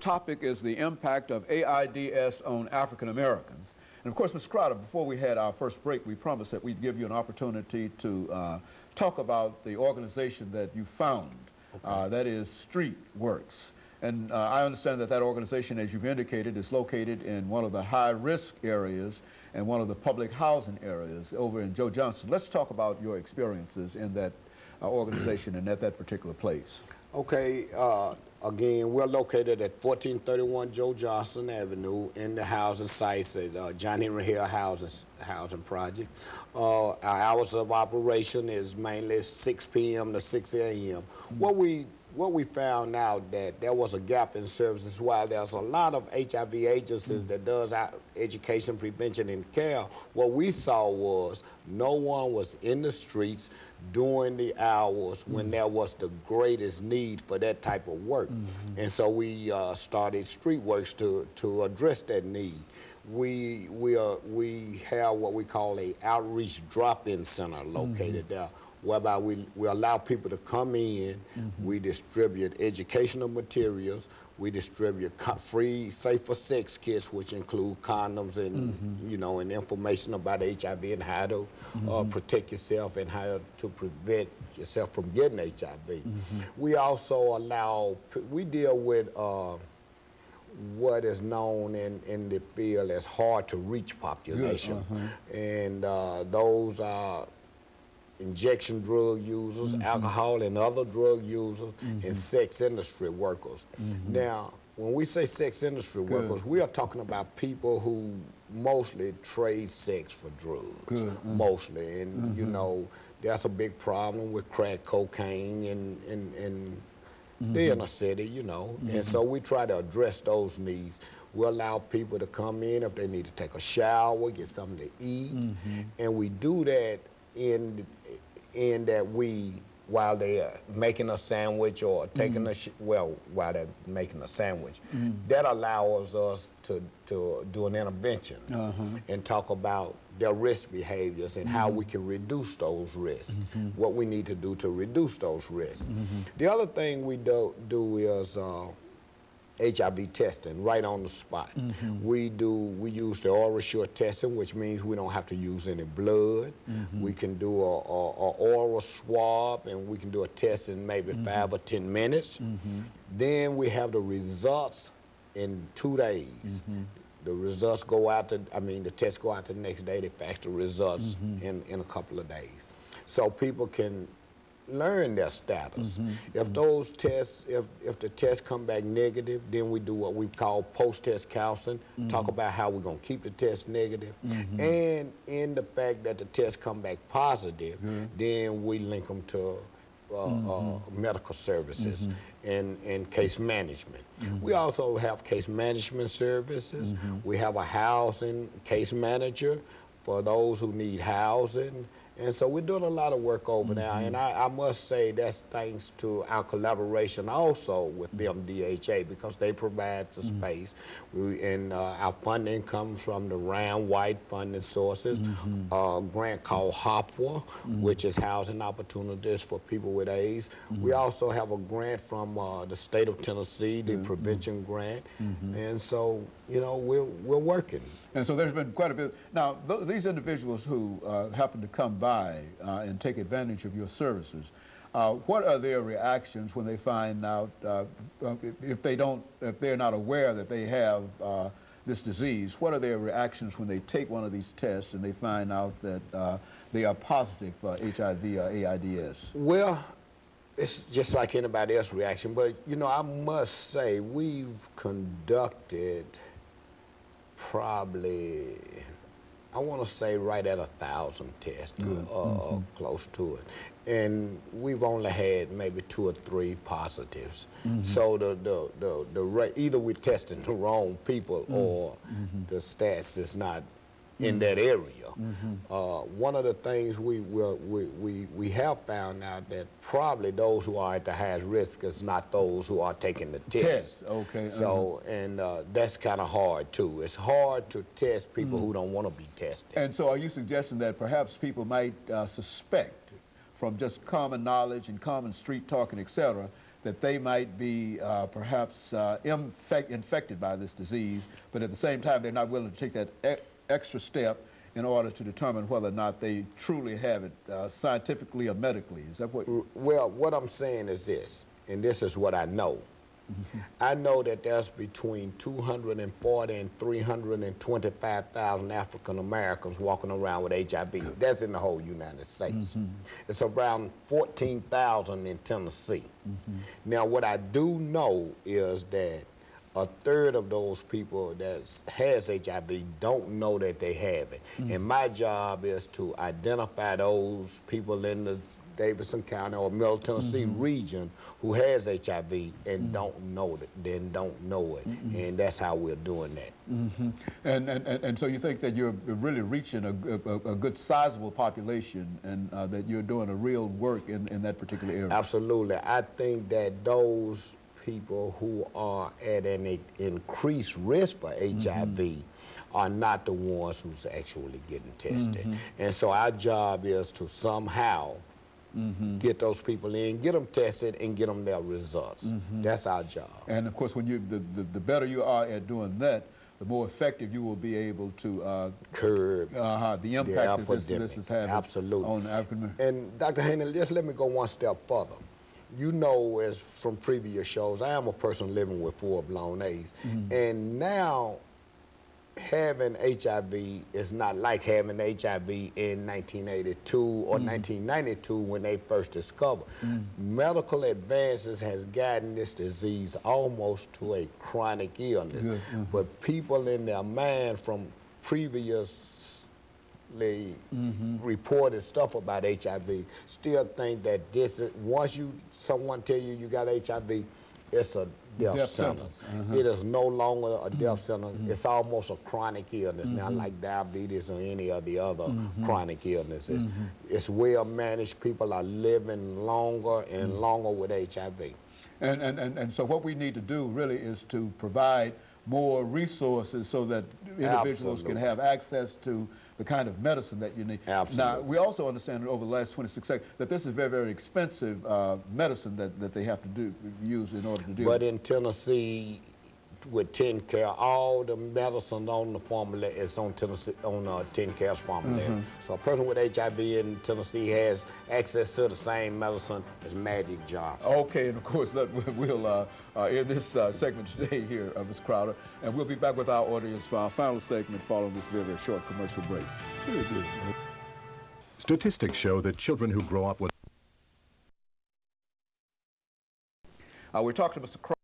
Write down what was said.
Topic is the impact of AIDS on African Americans. And of course, Ms. Crowder, before we had our first break, we promised that we'd give you an opportunity to talk about the organization that you found, that is StreetWorks. And I understand that that organization, as you've indicated, is located in one of the high-risk areas and one of the public housing areas over in Joe Johnston. Let's talk about your experiences in that organization and at that particular place. Okay, again, we're located at 1431 Joe Johnston Avenue in the housing sites at John Henry Hill Housing Project. Our hours of operation is mainly 6 p.m. to 6 a.m. What we found out that there was a gap in services. While there's a lot of HIV agencies that does education, prevention, and care, what we saw was no one was in the streets during the hours when there was the greatest need for that type of work. And so we started StreetWorks to address that need. We have what we call a outreach drop-in center located there, whereby we allow people to come in, we distribute educational materials, we distribute free safer sex kits, which include condoms and you know, and information about HIV and how to protect yourself and how to prevent yourself from getting HIV. We also allow, we deal with what is known in the field as hard to reach population, and those are injection drug users, alcohol and other drug users, and sex industry workers. Now, when we say sex industry workers, we are talking about people who mostly trade sex for drugs, mostly. And you know, that's a big problem with crack cocaine in the inner city, you know. And so we try to address those needs. We allow people to come in if they need to take a shower, get something to eat, and we do that in that we, while they're making a sandwich or taking a while they're making a sandwich, that allows us to do an intervention and talk about their risk behaviors and how we can reduce those risks, what we need to do to reduce those risks. The other thing we do is HIV testing right on the spot. We use the oral short testing, which means we don't have to use any blood. We can do a oral swab, and we can do a test in maybe 5 or 10 minutes. Then we have the results in 2 days. The results go out to, the tests go out the next day. They fax the results in a couple of days. So people can learn their status. If those tests, if the tests come back negative, then we do what we call post-test counseling, talk about how we're gonna keep the test negative. And in the fact that the tests come back positive, then we link them to medical services and case management. We also have case management services. We have a housing case manager for those who need housing. And so we're doing a lot of work over there, and I must say that's thanks to our collaboration also with MDHA, because they provide the space. And our funding comes from the round white funding sources, a grant called HOPWA, which is Housing Opportunities for People with AIDS. We also have a grant from the state of Tennessee, the prevention grant. And so, you know, we're working. And so there's been quite a bit. Now, these individuals who happen to come by and take advantage of your services, what are their reactions when they find out, if they're not aware that they have this disease, what are their reactions when they take one of these tests and they find out that they are positive for HIV or AIDS? Well, it's just like anybody else's reaction, but you know, I must say we've conducted probably, I want to say right at 1,000 tests, close to it. And we've only had maybe 2 or 3 positives. So the rate, either we're testing the wrong people or the stats is not in that area. One of the things we have found out that probably those who are at the highest risk is not those who are taking the test. So, and that's kind of hard too. It's hard to test people who don't want to be tested. And so are you suggesting that perhaps people might suspect from just common knowledge and common street talking, etc., that they might be perhaps infected by this disease, but at the same time they're not willing to take that extra step in order to determine whether or not they truly have it scientifically or medically. Is that what? Well, what I'm saying is this, and this is what I know. I know that there's between 240 and 325,000 African Americans walking around with HIV. That's in the whole United States. It's around 14,000 in Tennessee. Now, what I do know is that a third of those people that has HIV don't know that they have it. And my job is to identify those people in the Davidson County or Middle Tennessee region who has HIV and don't know it, and that's how we're doing that. And so you think that you're really reaching a good sizable population, and that you're doing a real work in that particular area? Absolutely. I think that those people who are at an increased risk for HIV are not the ones who's actually getting tested. And so our job is to somehow get those people in, get them tested, and get them their results. That's our job. And of course, when the better you are at doing that, the more effective you will be able to curb the impact that this is having on African Americans. And Dr. Haney, just let me go one step further. You know, as from previous shows, I am a person living with full-blown AIDS, and now having HIV is not like having HIV in 1982 or 1992 when they first discovered. Medical advances has gotten this disease almost to a chronic illness, but people in their mind from previously reported stuff about HIV still think that this is, once someone tell you got HIV, it's a death sentence. It is no longer a death sentence. It's almost a chronic illness now, like diabetes or any of the other chronic illnesses. It's well managed. People are living longer and longer with HIV. And so what we need to do really is to provide more resources so that individuals can have access to the kind of medicine that you need. Now, we also understand that over the last 26 seconds that this is very, very expensive medicine that they have to use in order to do. But in Tennessee, with TennCare, all the medicine on the formula is on TennCare's formula. So a person with HIV in Tennessee has access to the same medicine as Magic Johnson. Okay, and of course we'll end this segment today here, Ms. Crowder, and we'll be back with our audience for our final segment following this very, very short commercial break. Very good. Statistics show that children who grow up with... We're talking to Mr. Crowder.